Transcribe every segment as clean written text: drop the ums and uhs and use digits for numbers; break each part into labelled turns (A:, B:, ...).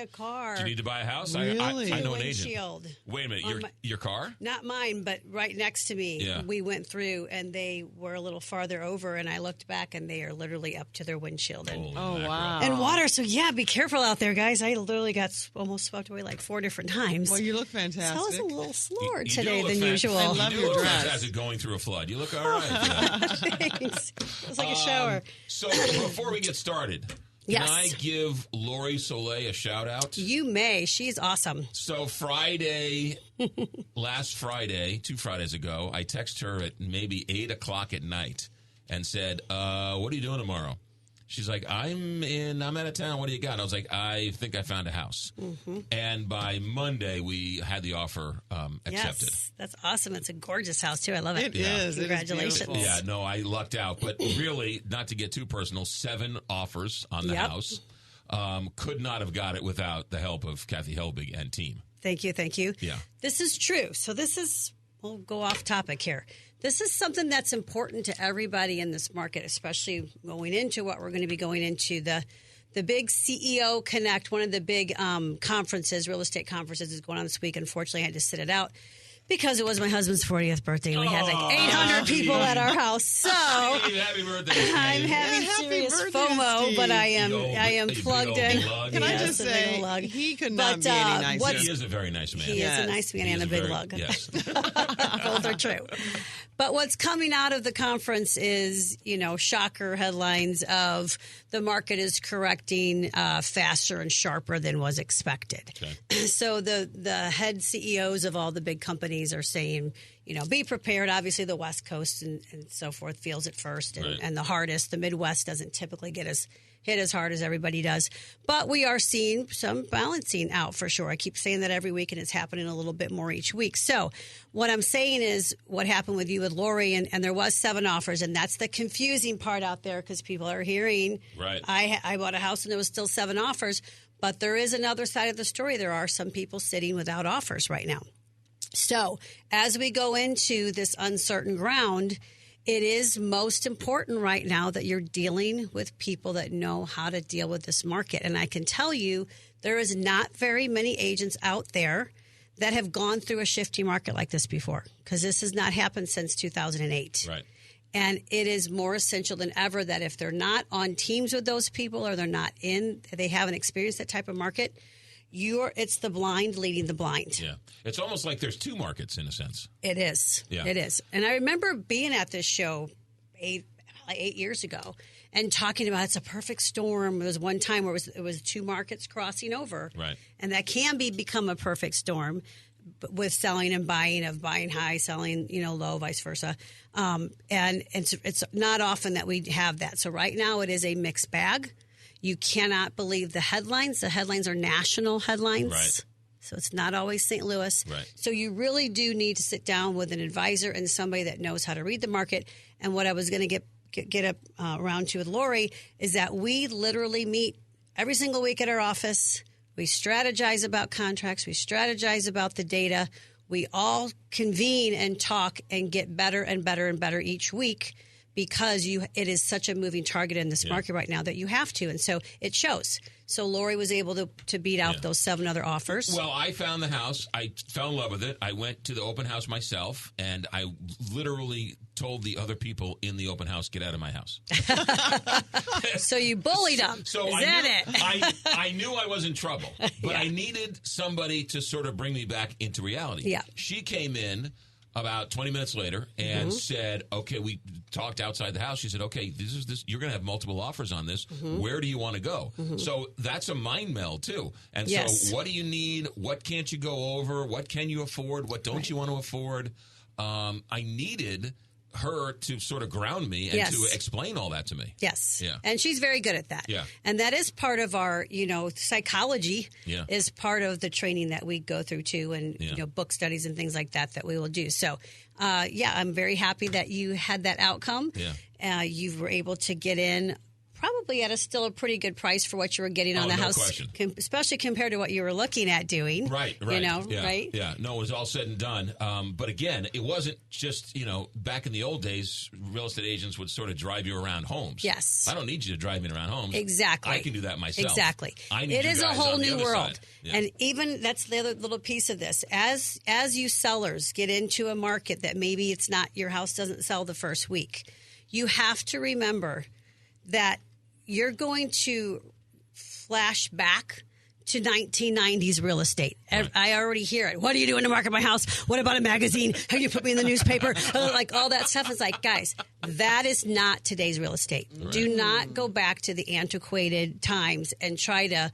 A: a car.
B: Do you need to buy a house?
C: Really?
B: I know an
A: Windshield.
B: agent. Wait a minute, your car?
A: Not mine, but right next to me.
B: Yeah.
A: We went through, and they were a little farther over, and I looked back, and they are literally up to their windshield. And,
C: wow.
A: and water, so yeah, be careful out there, guys. I literally got almost swept away like 4 different times.
C: Well, you look fantastic.
A: So I was a little slower
B: You
A: today
B: do look
A: than usual.
C: I love
B: you
C: your
B: look
C: dress.
B: fantastic going through a flood. You look all right. Yeah.
A: Thanks. It was like a shower.
B: So before we get started,
A: Yes.
B: can I give 𝕊𝕬𝕂𝕬𝕂 a shout out?
A: You may. She's awesome.
B: So last Friday, 2 Fridays ago, I texted her at maybe 8 o'clock at night and said, what are you doing tomorrow? She's like, I'm out of town. What do you got? And I was like, I think I found a house. Mm-hmm. And by Monday, we had the offer accepted.
A: Yes, that's awesome. It's a gorgeous house, too. I love it.
C: It is.
A: Congratulations.
C: It is beautiful.
B: Yeah, no, I lucked out. But really, not to get too personal, 7 offers on the house. Could not have got it without the help of Kathy Helbig and team.
A: Thank you. Thank you.
B: Yeah.
A: This is true. So we'll go off topic here. This is something that's important to everybody in this market, especially going into what we're going to be going into, the big CEO Connect, one of the big conferences, real estate conferences is going on this week. Unfortunately, I had to sit it out because it was my husband's 40th birthday, and we had like 800 people at our house. So
B: Happy birthday, Steve.
A: I'm having
C: Happy
A: serious
C: birthday,
A: FOMO,
C: Steve.
A: but I am plugged in.
C: Can I
A: Yes,
C: just
A: a big
C: say,
A: lug.
C: he could not be any nicer.
B: He is a very nice man.
A: He is a nice man
B: He
A: and
B: is
A: a big
B: very-
A: lug.
B: Yes.
A: Both are true. But what's coming out of the conference is, shocker headlines of the market is correcting faster and sharper than was expected.
B: Okay.
A: So the head CEOs of all the big companies are saying, be prepared. Obviously, the West Coast and so forth feels it first and the hardest. The Midwest doesn't typically hit as hard as everybody does. But we are seeing some balancing out for sure. I keep saying that every week, and it's happening a little bit more each week. So what I'm saying is what happened with you with Lori, and there was 7 offers, and that's the confusing part out there because people are hearing,
B: right.
A: I bought a house and there was still 7 offers. But there is another side of the story. There are some people sitting without offers right now. So as we go into this uncertain ground, it is most important right now that you're dealing with people that know how to deal with this market. And I can tell you there is not very many agents out there that have gone through a shifting market like this before, because this has not happened since 2008.
B: Right.
A: And it is more essential than ever that if they're not on teams with those people or they haven't experienced that type of market, it's the blind leading the blind.
B: Yeah. It's almost like there's 2 markets in a sense.
A: It is.
B: Yeah.
A: It is. And I remember being at this show 8 years ago and talking about it's a perfect storm. There was one time where it was 2 markets crossing over.
B: Right.
A: And that can become a perfect storm with selling and buying, of buying high, selling, low, vice versa. And it's not often that we have that. So right now it is a mixed bag. You cannot believe the headlines. The headlines are national headlines.
B: Right.
A: So it's not always St. Louis.
B: Right.
A: So you really do need to sit down with an advisor and somebody that knows how to read the market. And what I was going to get around to with Lori is that we literally meet every single week at our office. We strategize about contracts. We strategize about the data. We all convene and talk and get better and better and better each week, because it is such a moving target in this market right now that you have to. And so it shows. So Lori was able to beat out those 7 other offers.
B: Well, I found the house. I fell in love with it. I went to the open house myself, and I literally told the other people in the open house, get out of my house.
A: So you bullied them.
B: So
A: is
B: I
A: that
B: knew,
A: it?
B: I knew I was in trouble, but I needed somebody to sort of bring me back into reality.
A: Yeah.
B: She came in about 20 minutes later and said, okay, we talked outside the house. She said, okay, you're going to have multiple offers on this. Where do you want to go? So that's a mind meld too. And so what do you need? What can't you go over? What can you afford? What don't you want to afford? I needed her to sort of ground me and to explain all that to me.
A: Yes.
B: Yeah.
A: And she's very good at that.
B: Yeah.
A: And that is part of our, psychology is part of the training that we go through too, and, book studies and things like that we will do. So, I'm very happy that you had that outcome.
B: Yeah.
A: You were able to get in probably at still a pretty good price for what you were getting on the house, especially compared to what you were looking at doing.
B: Right.
A: You know,
B: yeah,
A: right?
B: Yeah. No, it was all said and done. But again, it wasn't just, back in the old days, real estate agents would sort of drive you around homes.
A: Yes.
B: I don't need you to drive me around homes.
A: Exactly.
B: I can do that myself.
A: Exactly.
B: It
A: is a whole new world.
B: Yeah.
A: And even that's the other little piece of this. As you sellers get into a market that maybe it's not, your house doesn't sell the first week, you have to remember that you're going to flash back to 1990s real estate. Right. I already hear it. What do you do to market my house? What about a magazine? Have you put me in the newspaper? Like all that stuff is like, guys, that is not today's real estate. Right. Do not go back to the antiquated times and try to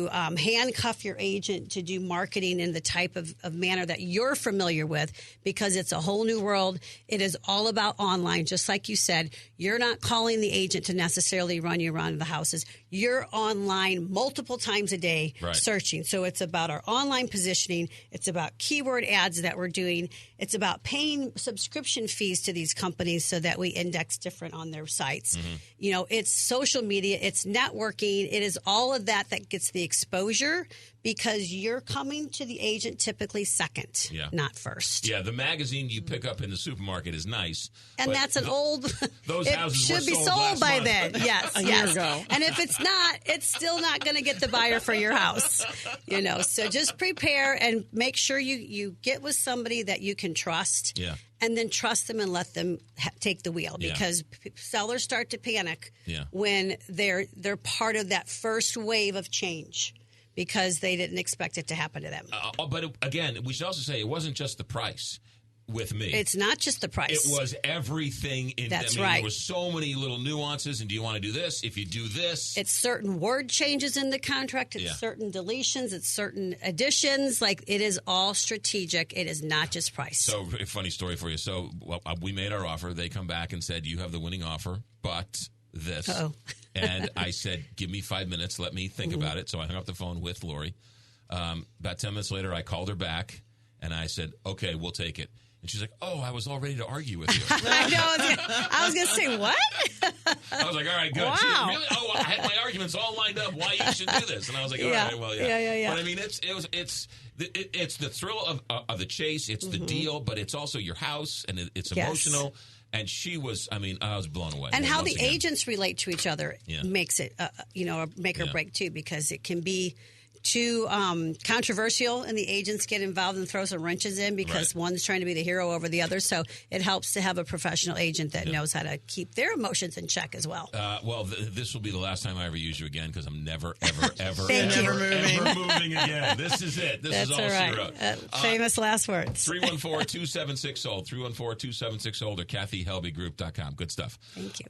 A: handcuff your agent to do marketing in the type of manner that you're familiar with, because it's a whole new world. It is all about online. Just like you said, you're not calling the agent to necessarily run you around the houses. You're online multiple times a day searching. So it's about our online positioning. It's about keyword ads that we're doing. It's about paying subscription fees to these companies so that we index different on their sites. Mm-hmm. It's social media. It's networking. It is all of that gets the exposure, because you're coming to the agent typically second, not first.
B: Yeah, the magazine you pick up in the supermarket is nice.
A: And that's an old...
B: Those
A: it
B: houses
A: should be sold by then. Yes,
C: a year ago.
A: And if it's not, it's still not going to get the buyer for your house. So just prepare and make sure you get with somebody that you can trust.
B: Yeah.
A: And then trust them and let them take the wheel, because sellers start to panic when they're part of that first wave of change, because they didn't expect it to happen to them.
B: But again, we should also say it wasn't just the price with me.
A: It's not just the price.
B: It was everything.
A: That's right.
B: There was so many little nuances. And do you want to do this? If you do this.
A: It's certain word changes in the contract. It's certain deletions. It's certain additions. Like, it is all strategic. It is not just price.
B: So, a funny story for you. So, we made our offer. They come back and said, you have the winning offer, but this.
A: Uh-oh.
B: And I said, give me 5 minutes. Let me think about it. So I hung up the phone with Lori. About 10 minutes later, I called her back, and I said, okay, we'll take it. And she's like, oh, I was all ready to argue with you.
A: I know. I was going to say, what?
B: I was like, all right, good.
A: Wow.
B: She, really? Oh, I had my arguments all lined up why you should do this. And I was like, all right, well, yeah. But I mean, it's the thrill of the chase. It's the deal, but it's also your house, and it's emotional. And she was, I was blown away.
A: And how the agents relate to each other makes it, a make or break, too, because it can be too controversial, and the agents get involved and throw some wrenches in because one's trying to be the hero over the other. So it helps to have a professional agent that knows how to keep their emotions in check as well.
B: This will be the last time I ever use you again, because I'm never ever moving again. This is it. This is all she wrote.
A: Famous last words.
B: 314-276-SOLD, 314-276-SOLD, or KathyHelbigGroup.com. Good stuff.
A: Thank you.